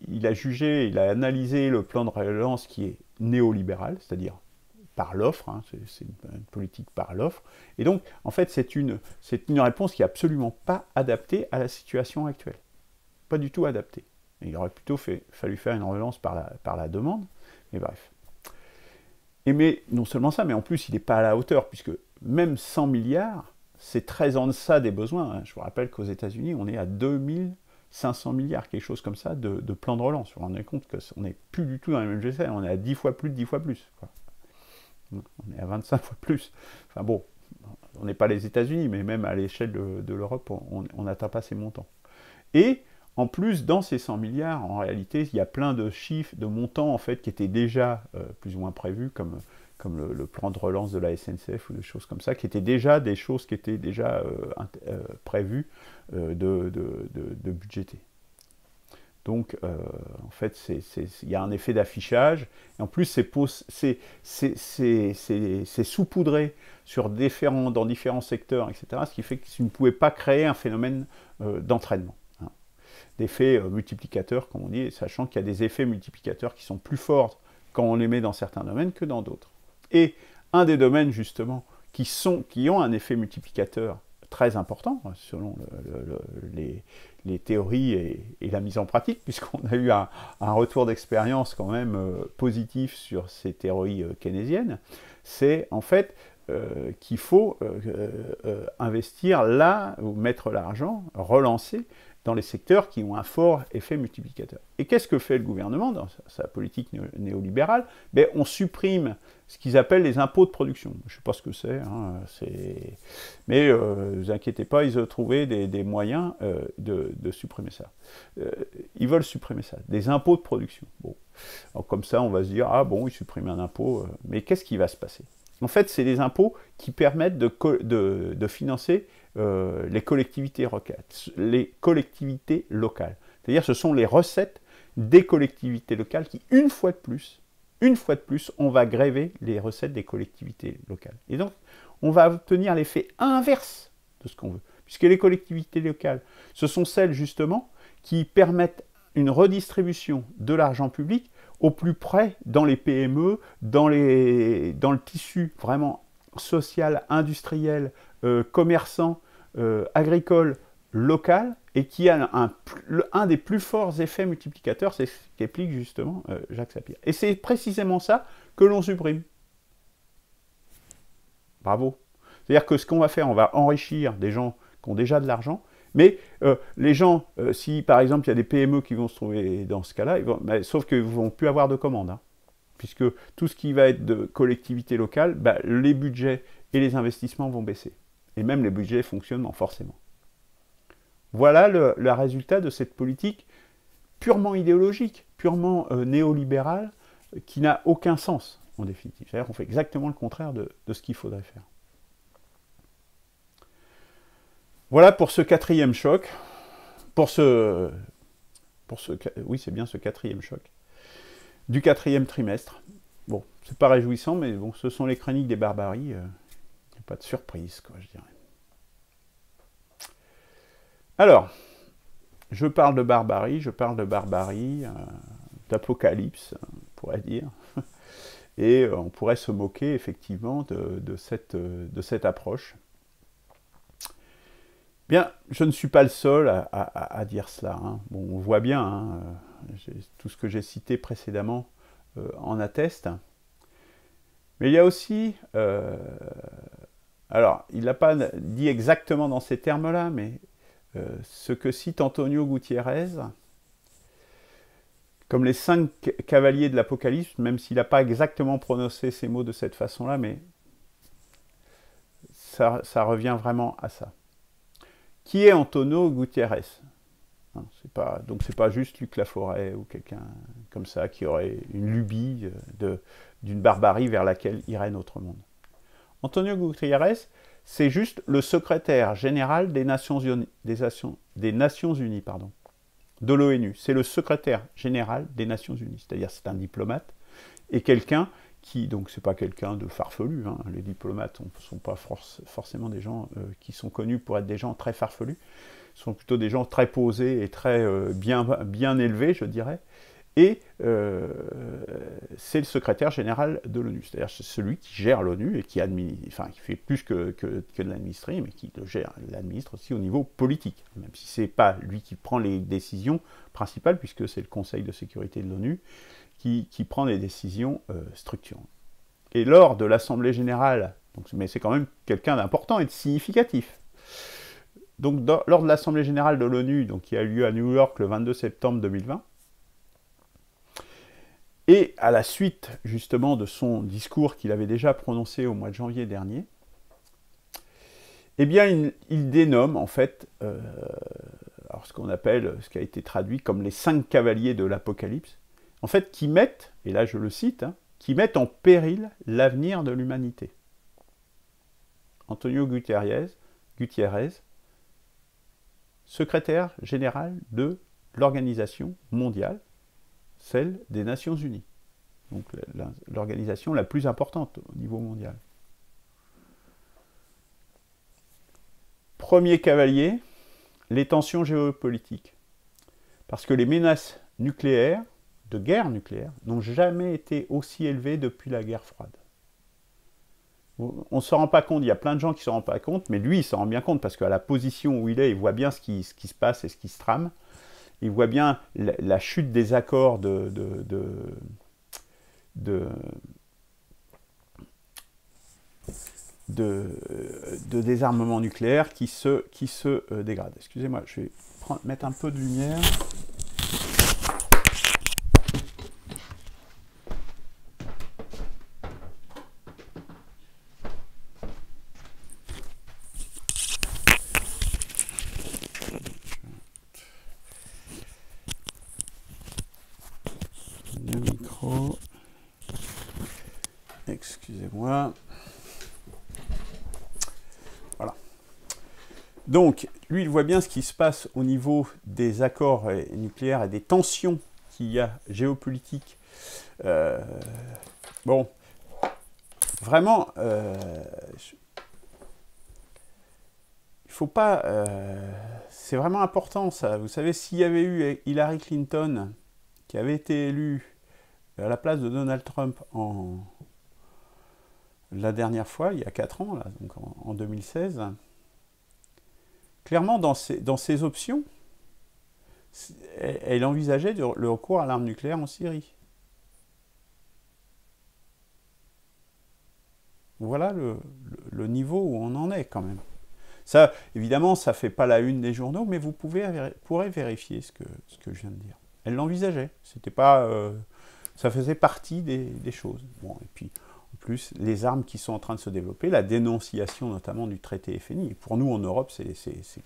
il a jugé, il a analysé le plan de relance qui est néolibéral, c'est-à-dire par l'offre, hein, c'est une politique par l'offre. Et donc, en fait, c'est une réponse qui n'est absolument pas adaptée à la situation actuelle. Pas du tout adaptée. Et il aurait plutôt fallu faire une relance par la demande, mais bref. Et mais non seulement ça, mais en plus, il n'est pas à la hauteur, puisque même 100 milliards, c'est très en deçà des besoins. Hein. Je vous rappelle qu'aux États-Unis, on est à 2500 milliards, quelque chose comme ça, de plan de relance. Vous vous rendez compte qu'on n'est plus du tout dans les mêmes GSA, on est à 10 fois plus de 10 fois plus. Quoi. On est à 25 fois plus. Enfin bon, on n'est pas les États-Unis, mais même à l'échelle de l'Europe, on n'atteint pas ces montants. Et en plus, dans ces 100 milliards, en réalité, il y a plein de chiffres, de montants en fait, qui étaient déjà plus ou moins prévus, comme le plan de relance de la SNCF ou des choses comme ça, qui étaient déjà des choses qui étaient déjà prévues de budgéter. Donc, en fait, il y a un effet d'affichage. Et en plus, c'est saupoudré dans différents secteurs, etc. Ce qui fait que tu ne pouvais pas créer un phénomène d'entraînement. Hein. D'effets multiplicateurs, comme on dit, sachant qu'il y a des effets multiplicateurs qui sont plus forts quand on les met dans certains domaines que dans d'autres. Et un des domaines, justement, qui ont un effet multiplicateur très important, selon les théories et la mise en pratique, puisqu'on a eu un retour d'expérience quand même positif sur ces théories keynésiennes, c'est en fait qu'il faut investir là, ou mettre l'argent, relancer dans les secteurs qui ont un fort effet multiplicateur. Et qu'est-ce que fait le gouvernement dans sa politique néolibérale? Ben, on supprime ce qu'ils appellent les impôts de production. Je ne sais pas ce que c'est, hein, mais ne vous inquiétez pas, ils ont trouvé des moyens de supprimer ça. Ils veulent supprimer ça, des impôts de production. Bon. Alors, comme ça, on va se dire, ah bon, ils suppriment un impôt, mais qu'est-ce qui va se passer? En fait, c'est des impôts qui permettent de financer les collectivités locales. C'est-à-dire ce sont les recettes des collectivités locales qui, une fois de plus, on va gréver les recettes des collectivités locales. Et donc, on va obtenir l'effet inverse de ce qu'on veut. Puisque les collectivités locales, ce sont celles, justement, qui permettent une redistribution de l'argent public au plus près dans les PME, dans le tissu vraiment social, industriel, commerçant, agricole, local, et qui a un des plus forts effets multiplicateurs, c'est ce qu'explique justement Jacques Sapir. Et c'est précisément ça que l'on supprime. Bravo. C'est-à-dire que ce qu'on va faire, on va enrichir des gens qui ont déjà de l'argent, mais les gens, si par exemple il y a des PME qui vont se trouver dans ce cas-là, sauf qu'ils ne vont plus avoir de commandes, hein, puisque tout ce qui va être de collectivité locale, les budgets et les investissements vont baisser. Et même les budgets fonctionnent forcément. Voilà le résultat de cette politique purement idéologique, purement néolibérale, qui n'a aucun sens, en définitive. C'est-à-dire qu'on fait exactement le contraire de ce qu'il faudrait faire. Voilà pour ce quatrième choc, oui, c'est bien ce quatrième choc, du quatrième trimestre. Bon, c'est pas réjouissant, mais bon, ce sont les chroniques des barbaries. Il n'y a pas de surprise, quoi, je dirais. Alors, je parle de barbarie, d'apocalypse, on pourrait dire. Et on pourrait se moquer, effectivement, de cette approche. Bien, je ne suis pas le seul à dire cela. Hein. Bon, on voit bien, hein, tout ce que j'ai cité précédemment en atteste. Mais il y a aussi... alors, il n'a pas dit exactement dans ces termes-là, mais ce que cite Antonio Gutiérrez, comme les 5 cavaliers de l'Apocalypse, même s'il n'a pas exactement prononcé ces mots de cette façon-là, mais ça revient vraiment à ça. Qui est Antonio Gutiérrez? Donc c'est pas juste Luc Laforêt ou quelqu'un comme ça qui aurait une lubie d'une barbarie vers laquelle irait notre monde. Antonio Gutiérrez, c'est juste le secrétaire général des Nations Unies, de l'ONU. C'est le secrétaire général des Nations Unies, c'est-à-dire c'est un diplomate et quelqu'un donc c'est pas quelqu'un de farfelu, hein. Les diplomates ne sont pas forcément des gens qui sont connus pour être des gens très farfelus, ce sont plutôt des gens très posés et très bien élevés, je dirais. Et c'est le secrétaire général de l'ONU, c'est-à-dire celui qui gère l'ONU et qui fait plus que de l'administrer, mais qui l'administre aussi au niveau politique, même si c'est pas lui qui prend les décisions principales, puisque c'est le Conseil de sécurité de l'ONU qui prend les décisions structurantes. Et lors de l'Assemblée générale, mais c'est quand même quelqu'un d'important et de significatif. Donc lors de l'Assemblée générale de l'ONU, qui a eu lieu à New York le 22 septembre 2020, et à la suite, justement, de son discours qu'il avait déjà prononcé au mois de janvier dernier, eh bien, il dénomme, en fait, ce qu'on appelle, ce qui a été traduit comme les 5 cavaliers de l'Apocalypse, en fait, qui mettent, et là je le cite, qui mettent en péril l'avenir de l'humanité. Antonio Guterres, secrétaire général de l'Organisation mondiale, celle des Nations Unies, donc l'organisation la plus importante au niveau mondial. Premier cavalier, les tensions géopolitiques. Parce que les menaces nucléaires, de guerre nucléaire, n'ont jamais été aussi élevées depuis la guerre froide. On ne se rend pas compte, il y a plein de gens qui ne se rendent pas compte, mais lui, il s'en rend bien compte, parce qu'à la position où il est, il voit bien ce qui se passe et ce qui se trame. Il voit bien la chute des accords de désarmement nucléaire qui se dégrade. Excusez-moi, je vais mettre un peu de lumière. Le micro. Excusez-moi. Voilà. Donc, lui, il voit bien ce qui se passe au niveau des accords nucléaires et des tensions qu'il y a géopolitiques. Bon, vraiment, il faut pas... c'est vraiment important, ça. Vous savez, s'il y avait eu Hillary Clinton, qui avait été élue à la place de Donald Trump la dernière fois, il y a 4 ans, là, donc en 2016, clairement, dans ses options, elle envisageait le recours à l'arme nucléaire en Syrie. Voilà le niveau où on en est, quand même. Ça, évidemment, ça ne fait pas la une des journaux, mais vous pourrez vérifier ce que je viens de dire. Elle l'envisageait. C'était pas, ça faisait partie des choses. Bon, et puis, en plus, les armes qui sont en train de se développer, la dénonciation notamment du traité FNI. Et pour nous, en Europe, c'est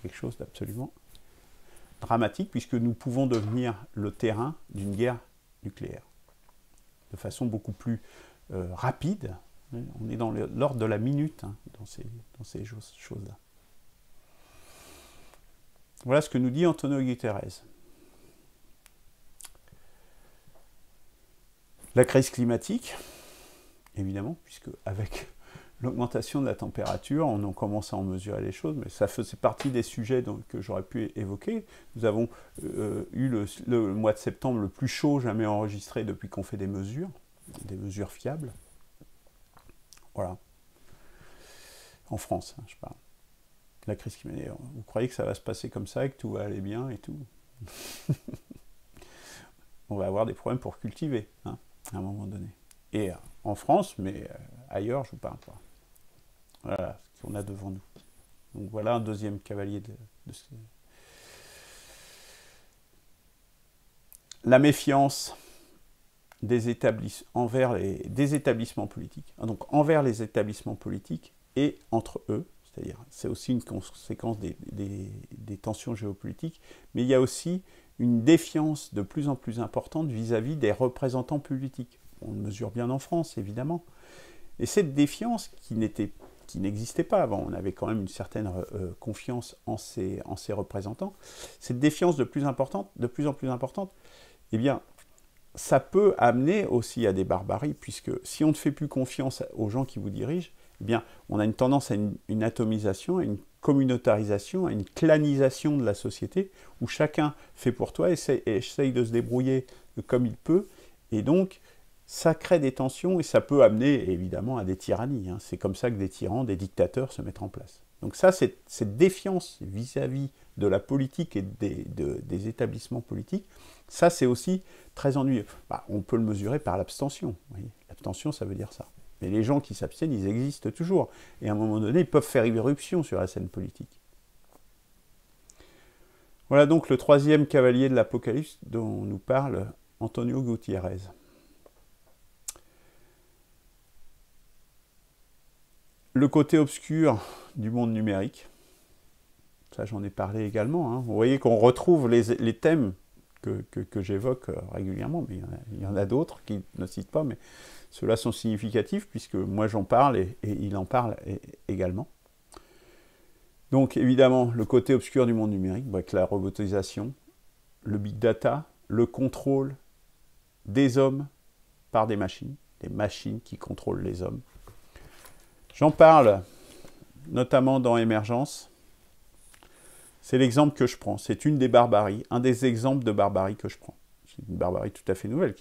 quelque chose d'absolument dramatique, puisque nous pouvons devenir le terrain d'une guerre nucléaire. De façon beaucoup plus rapide. On est dans l'ordre de la minute, hein, dans ces choses-là. Voilà ce que nous dit Antonio Guterres. La crise climatique, évidemment, puisque avec l'augmentation de la température, on commence à en mesurer les choses, mais ça faisait partie des sujets que j'aurais pu évoquer. Nous avons eu le mois de septembre le plus chaud jamais enregistré depuis qu'on fait des mesures fiables. Voilà. En France, hein, je parle. La crise climatique. Vous croyez que ça va se passer comme ça, que tout va aller bien et tout? On va avoir des problèmes pour cultiver, hein, à un moment donné. Et en France, mais ailleurs, je vous parle pas. Voilà ce qu'on a devant nous. Donc voilà un deuxième cavalier de ce... La méfiance des établissements politiques, donc envers les établissements politiques et entre eux, c'est-à-dire c'est aussi une conséquence des tensions géopolitiques, mais il y a aussi une défiance de plus en plus importante vis-à-vis des représentants politiques. On le mesure bien en France, évidemment. Et cette défiance qui n'existait pas avant, on avait quand même une certaine confiance en ces représentants, cette défiance de plus en plus importante, eh bien, ça peut amener aussi à des barbaries, puisque si on ne fait plus confiance aux gens qui vous dirigent, eh bien, on a une tendance à une atomisation, à une communautarisation, à une clanisation de la société, où chacun fait pour toi, essaye de se débrouiller comme il peut, et donc ça crée des tensions, et ça peut amener évidemment à des tyrannies. Hein. C'est comme ça que des tyrans, des dictateurs se mettent en place. Donc ça, cette défiance vis-à-vis de la politique et des établissements politiques, ça c'est aussi très ennuyeux. Bah, on peut le mesurer par l'abstention. L'abstention, ça veut dire ça. Mais les gens qui s'abstiennent, ils existent toujours. Et à un moment donné, ils peuvent faire irruption sur la scène politique. Voilà donc le troisième cavalier de l'Apocalypse dont nous parle Antonio Gutiérrez. Le côté obscur du monde numérique, ça j'en ai parlé également. Hein. Vous voyez qu'on retrouve les thèmes que j'évoque régulièrement, mais il y en a d'autres qui ne citent pas, mais ceux-là sont significatifs puisque moi j'en parle et il en parle également. Donc évidemment, le côté obscur du monde numérique, avec la robotisation, le big data, le contrôle des hommes par des machines qui contrôlent les hommes. J'en parle notamment dans Émergence. C'est l'exemple que je prends. C'est une des barbaries, un des exemples de barbarie que je prends. C'est une barbarie tout à fait nouvelle.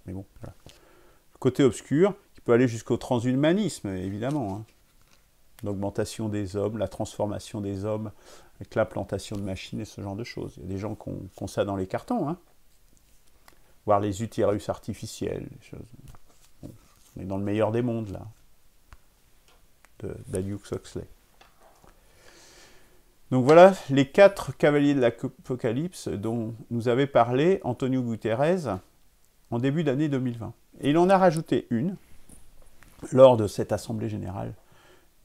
Mais bon, voilà. Le côté obscur, qui peut aller jusqu'au transhumanisme, évidemment. Hein. L'augmentation des hommes, la transformation des hommes, avec l'implantation de machines et ce genre de choses. Il y a des gens qui ont ça dans les cartons. Hein. Voir les utérus artificiels. Les choses. Bon, on est dans le meilleur des mondes, là. d'Aldous Huxley. Donc voilà les 4 cavaliers de l'Apocalypse dont nous avait parlé Antonio Gutiérrez en début d'année 2020. Et il en a rajouté une lors de cette assemblée générale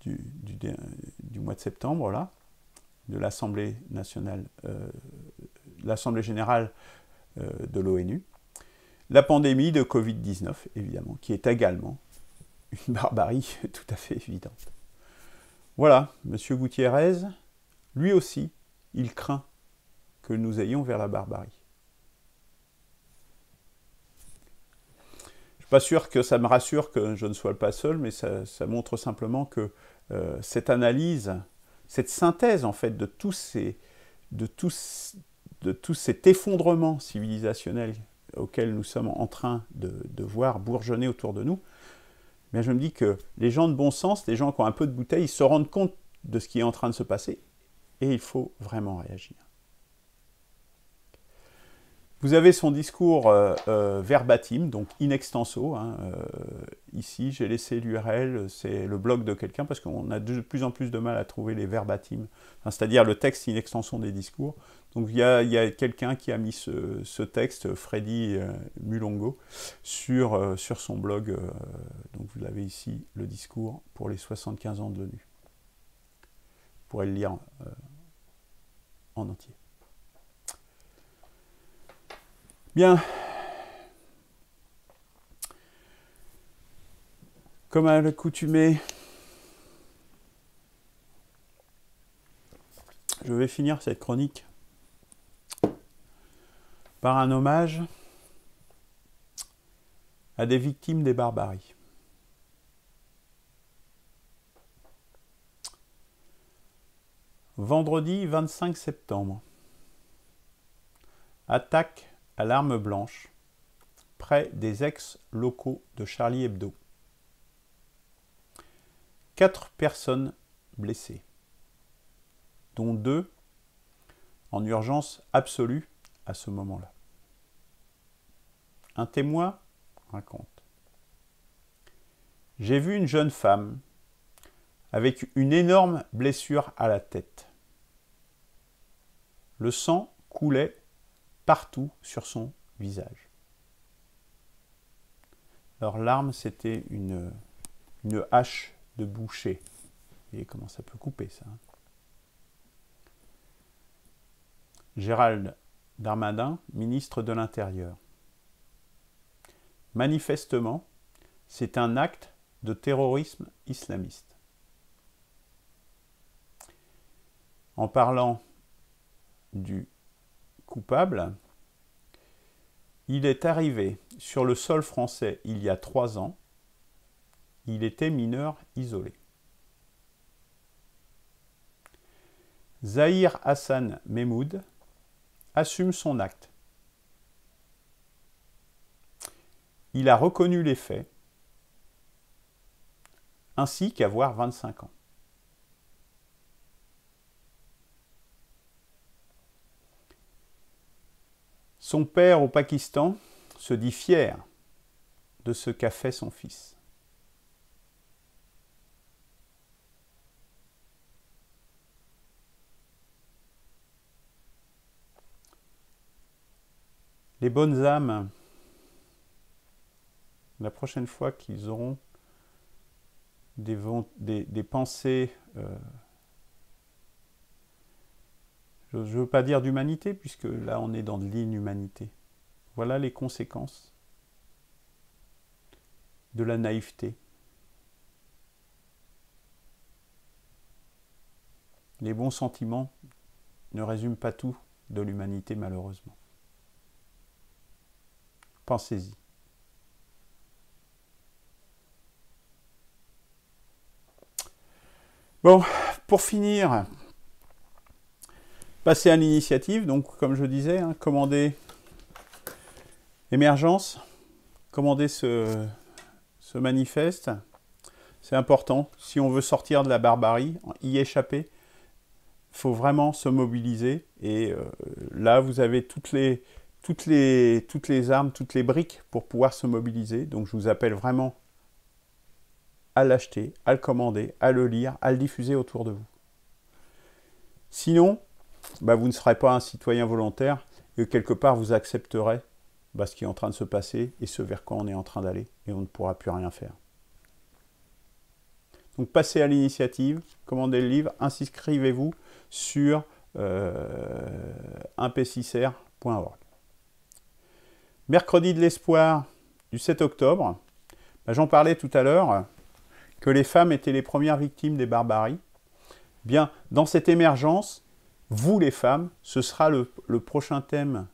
du mois de septembre, là, de l'Assemblée nationale, l'Assemblée générale de l'ONU, la pandémie de Covid-19, évidemment, qui est également une barbarie tout à fait évidente. Voilà, M. Gutiérrez, lui aussi, il craint que nous ayons vers la barbarie. Je ne suis pas sûr que ça me rassure que je ne sois pas seul, mais ça montre simplement que cette analyse, cette synthèse en fait de tout cet effondrement civilisationnel auquel nous sommes en train de voir bourgeonner autour de nous, bien je me dis que les gens de bon sens, les gens qui ont un peu de bouteille, ils se rendent compte de ce qui est en train de se passer et il faut vraiment réagir. Vous avez son discours verbatim, donc in extenso. Hein, ici, j'ai laissé l'URL, c'est le blog de quelqu'un, parce qu'on a de plus en plus de mal à trouver les verbatim, enfin, c'est-à-dire le texte in extenso des discours. Donc il y a quelqu'un qui a mis ce texte, Freddy Mulongo, sur son blog. Donc vous l'avez ici, le discours pour les 75 ans de l'ONU. Vous pourrez le lire en entier. Bien. Comme à l'accoutumée, je vais finir cette chronique par un hommage à des victimes des barbaries. Vendredi 25 septembre. Attaque à l'arme blanche, près des ex-locaux de Charlie Hebdo. 4 personnes blessées, dont 2 en urgence absolue à ce moment-là. Un témoin raconte. J'ai vu une jeune femme avec une énorme blessure à la tête. Le sang coulait partout sur son visage. Alors l'arme, c'était une hache de boucher. Et comment ça peut couper, ça, hein. Gérald Darmanin, ministre de l'Intérieur. Manifestement, c'est un acte de terrorisme islamiste. En parlant du coupable, Il est arrivé sur le sol français il y a 3 ans. Il était mineur isolé. Zahir Hassan Mehmoud assume son acte. Il a reconnu les faits, ainsi qu'avoir 25 ans. Son père au Pakistan se dit fier de ce qu'a fait son fils. Les bonnes âmes, la prochaine fois qu'ils auront des pensées, je ne veux pas dire d'humanité, puisque là on est dans de l'inhumanité. Voilà les conséquences de la naïveté. Les bons sentiments ne résument pas tout de l'humanité, malheureusement. Pensez-y. Bon, pour finir, passer à l'initiative. Donc, comme je disais, commander Émergence, commander ce manifeste. C'est important. Si on veut sortir de la barbarie, y échapper, il faut vraiment se mobiliser. Et là, vous avez toutes les armes, toutes les briques pour pouvoir se mobiliser. Donc, je vous appelle vraiment à l'acheter, à le commander, à le lire, à le diffuser autour de vous. Sinon, vous ne serez pas un citoyen volontaire et quelque part vous accepterez ce qui est en train de se passer et ce vers quoi on est en train d'aller et on ne pourra plus rien faire. Donc passez à l'initiative, commandez le livre, inscrivez-vous sur 1p6r.org. Mercredi de l'espoir du 7 octobre, j'en parlais tout à l'heure, que les femmes étaient les premières victimes des barbaries. Bien, dans cette émergence, vous les femmes, ce sera le prochain thème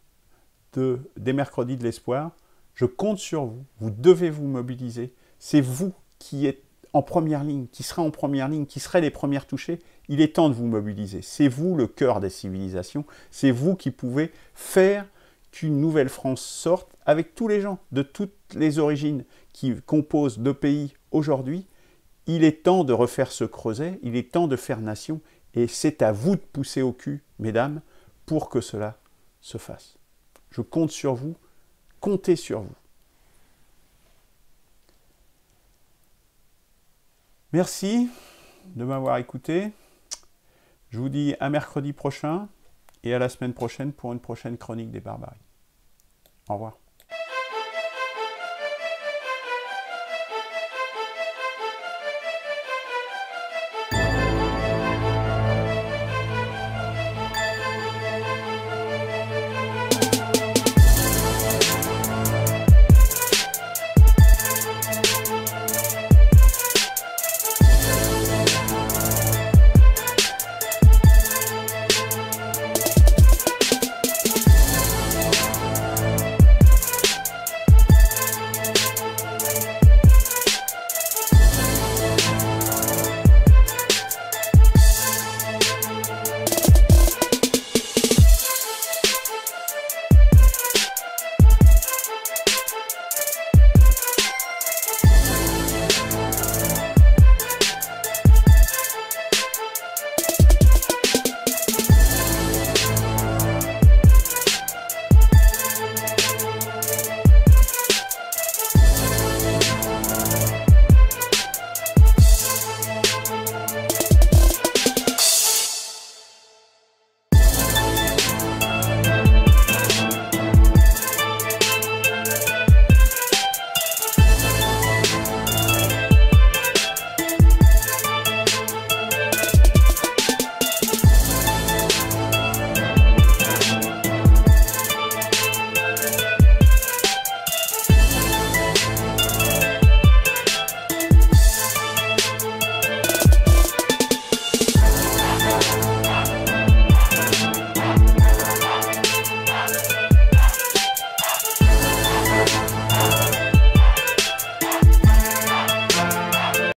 des mercredis de l'espoir. Je compte sur vous, vous devez vous mobiliser. C'est vous qui êtes en première ligne, qui serez en première ligne, qui serez les premières touchées. Il est temps de vous mobiliser. C'est vous le cœur des civilisations. C'est vous qui pouvez faire qu'une nouvelle France sorte avec tous les gens de toutes les origines qui composent nos pays aujourd'hui. Il est temps de refaire ce creuset, il est temps de faire nation, et c'est à vous de pousser au cul, mesdames, pour que cela se fasse. Je compte sur vous, comptez sur vous. Merci de m'avoir écouté. Je vous dis à mercredi prochain et à la semaine prochaine pour une prochaine chronique des barbaries. Au revoir.